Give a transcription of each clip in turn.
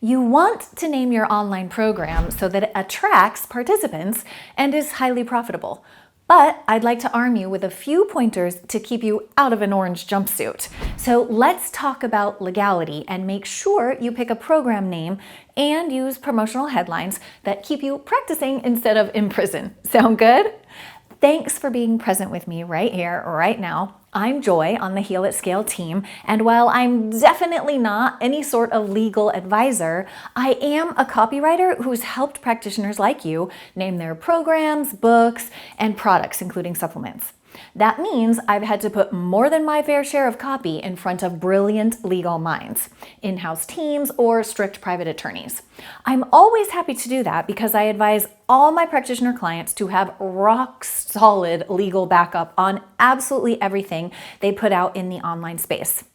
You want to name your online program so that it attracts participants and is highly profitable. But I'd like to arm you with a few pointers to keep you out of an orange jumpsuit. So let's talk about legality and make sure you pick a program name and use promotional headlines that keep you practicing instead of in prison. Sound good? Thanks for being present with me right here, right now. I'm Joy on the Heal at Scale team, and while I'm definitely not any sort of legal advisor, I am a copywriter who's helped practitioners like you name their programs, books, and products, including supplements. That means I've had to put more than my fair share of copy in front of brilliant legal minds, in-house teams, or strict private attorneys. I'm always happy to do that because I advise all my practitioner clients to have rock solid legal backup on absolutely everything they put out in the online space.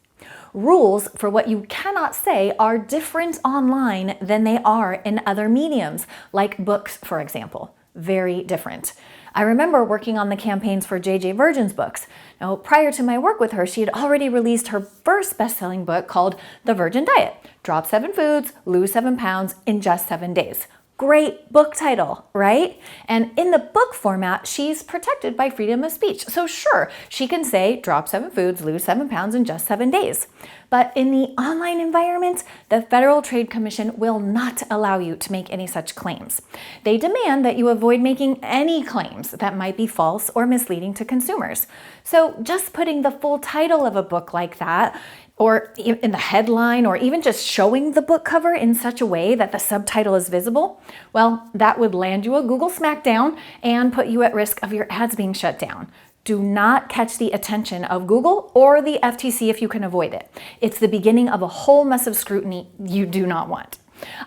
Rules for what you cannot say are different online than they are in other mediums, like books, for example. Very different. I remember working on the campaigns for JJ Virgin's books. Now, prior to my work with her, she had already released her first best-selling book called The Virgin Diet: Drop 7 Foods, Lose 7 Pounds in Just 7 Days. Great book title, right? And in the book format, she's protected by freedom of speech. So sure, she can say, drop 7 foods, lose 7 pounds in just 7 days. But in the online environment, the Federal Trade Commission will not allow you to make any such claims. They demand that you avoid making any claims that might be false or misleading to consumers. So just putting the full title of a book like that, or in the headline, or even just showing the book cover in such a way that the subtitle is visible, well, that would land you a Google smackdown and put you at risk of your ads being shut down. Do not catch the attention of Google or the FTC if you can avoid it. It's the beginning of a whole mess of scrutiny you do not want.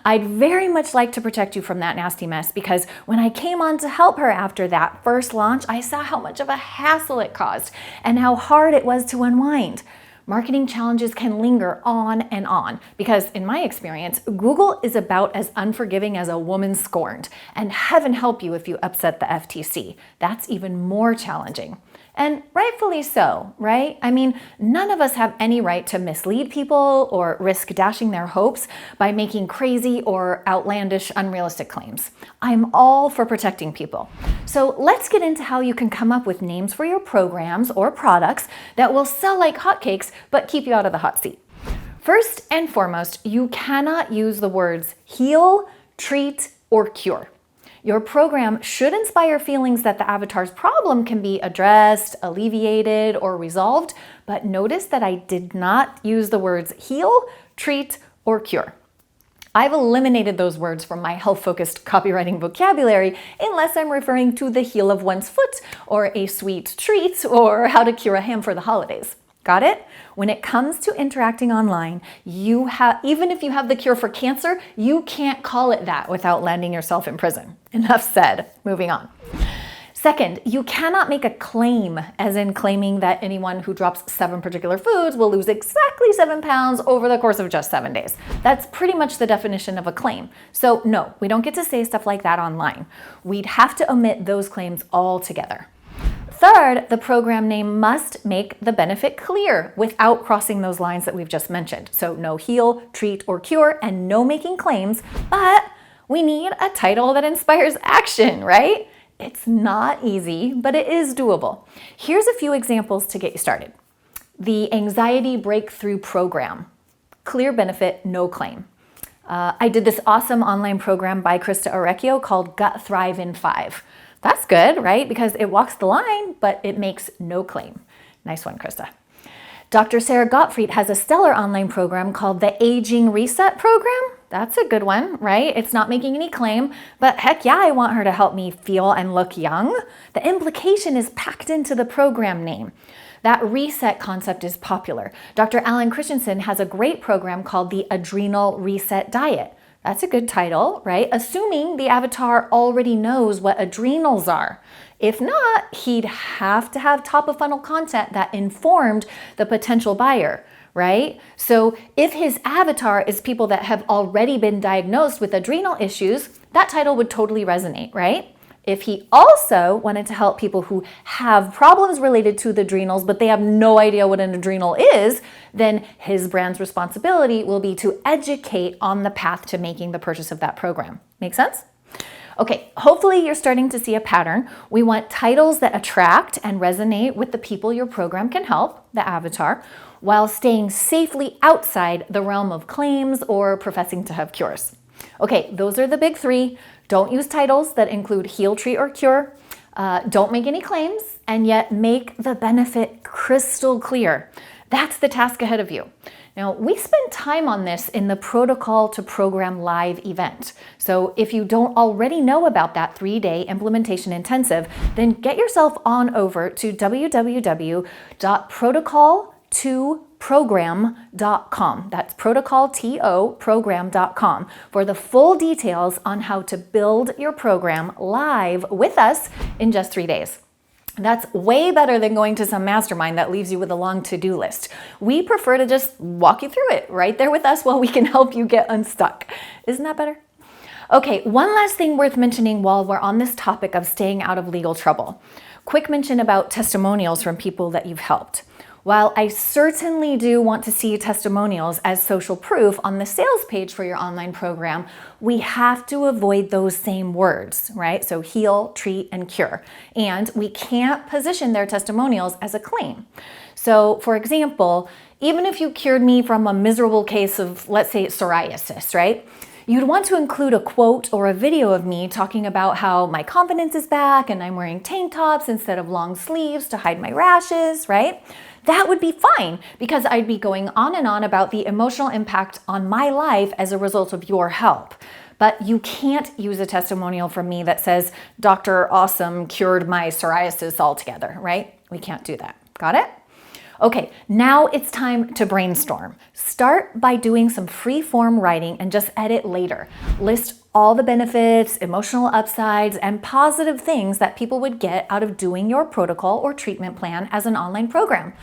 I'd very much like to protect you from that nasty mess because when I came on to help her after that first launch, I saw how much of a hassle it caused and how hard it was to unwind. Marketing challenges can linger on because in my experience, Google is about as unforgiving as a woman scorned, and heaven help you if you upset the FTC. That's even more challenging. And rightfully so, right? I mean, none of us have any right to mislead people or risk dashing their hopes by making crazy or outlandish, unrealistic claims. I'm all for protecting people. So let's get into how you can come up with names for your programs or products that will sell like hotcakes but keep you out of the hot seat. First and foremost, you cannot use the words heal, treat, or cure. Your program should inspire feelings that the avatar's problem can be addressed, alleviated, or resolved, but notice that I did not use the words heal, treat, or cure. I've eliminated those words from my health-focused copywriting vocabulary unless I'm referring to the heel of one's foot, or a sweet treat, or how to cure a ham for the holidays. Got it? When it comes to interacting online, even if you have the cure for cancer, you can't call it that without landing yourself in prison. Enough said. Moving on. Second, you cannot make a claim, as in claiming that anyone who drops 7 particular foods will lose exactly 7 pounds over the course of just 7 days. That's pretty much the definition of a claim. So no, we don't get to say stuff like that online. We'd have to omit those claims altogether. Third, the program name must make the benefit clear without crossing those lines that we've just mentioned. So no heal, treat, or cure, and no making claims, but we need a title that inspires action, right? It's not easy, but it is doable. Here's a few examples to get you started. The Anxiety Breakthrough Program. Clear benefit, no claim. I did this awesome online program by Krista Orecchio called Gut Thrive in 5. That's good, right? Because it walks the line, but it makes no claim. Nice one, Krista. Dr. Sarah Gottfried has a stellar online program called the Aging Reset Program. That's a good one, right? It's not making any claim, but heck yeah, I want her to help me feel and look young. The implication is packed into the program name. That reset concept is popular. Dr. Alan Christensen has a great program called the Adrenal Reset Diet. That's a good title, right? Assuming the avatar already knows what adrenals are. If not, he'd have to have top of funnel content that informed the potential buyer, right? So if his avatar is people that have already been diagnosed with adrenal issues, that title would totally resonate, right? If he also wanted to help people who have problems related to the adrenals, but they have no idea what an adrenal is, then his brand's responsibility will be to educate on the path to making the purchase of that program. Make sense? Okay, hopefully you're starting to see a pattern. We want titles that attract and resonate with the people your program can help, the avatar, while staying safely outside the realm of claims or professing to have cures. Okay, those are the big three. Don't use titles that include heal, treat, or cure. Don't make any claims, and yet make the benefit crystal clear. That's the task ahead of you. Now, we spent time on this in the Protocol to Program Live event. So if you don't already know about that 3-day implementation intensive, then get yourself on over to www.protocoltoprogram.com. That's protocoltoprogram.com for the full details on how to build your program live with us in just 3 days. That's way better than going to some mastermind that leaves you with a long to-do list. We prefer to just walk you through it right there with us while we can help you get unstuck. Isn't that better? Okay, one last thing worth mentioning while we're on this topic of staying out of legal trouble. Quick mention about testimonials from people that you've helped. While I certainly do want to see testimonials as social proof on the sales page for your online program, we have to avoid those same words, right? So heal, treat, and cure. And we can't position their testimonials as a claim. So for example, even if you cured me from a miserable case of, let's say, psoriasis, right? You'd want to include a quote or a video of me talking about how my confidence is back and I'm wearing tank tops instead of long sleeves to hide my rashes, right? That would be fine because I'd be going on and on about the emotional impact on my life as a result of your help. But you can't use a testimonial from me that says, Dr. Awesome cured my psoriasis altogether, right? We can't do that. Got it? Okay, now it's time to brainstorm. Start by doing some free form writing and just edit later. List all the benefits, emotional upsides, and positive things that people would get out of doing your protocol or treatment plan as an online program.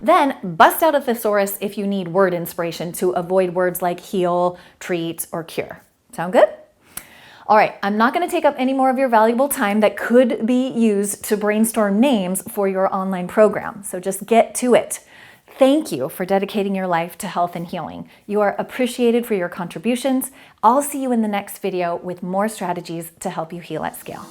Then bust out a thesaurus if you need word inspiration to avoid words like heal, treat, or cure. Sound good? All right, I'm not going to take up any more of your valuable time that could be used to brainstorm names for your online program. So just get to it. Thank you for dedicating your life to health and healing. You are appreciated for your contributions. I'll see you in the next video with more strategies to help you heal at scale.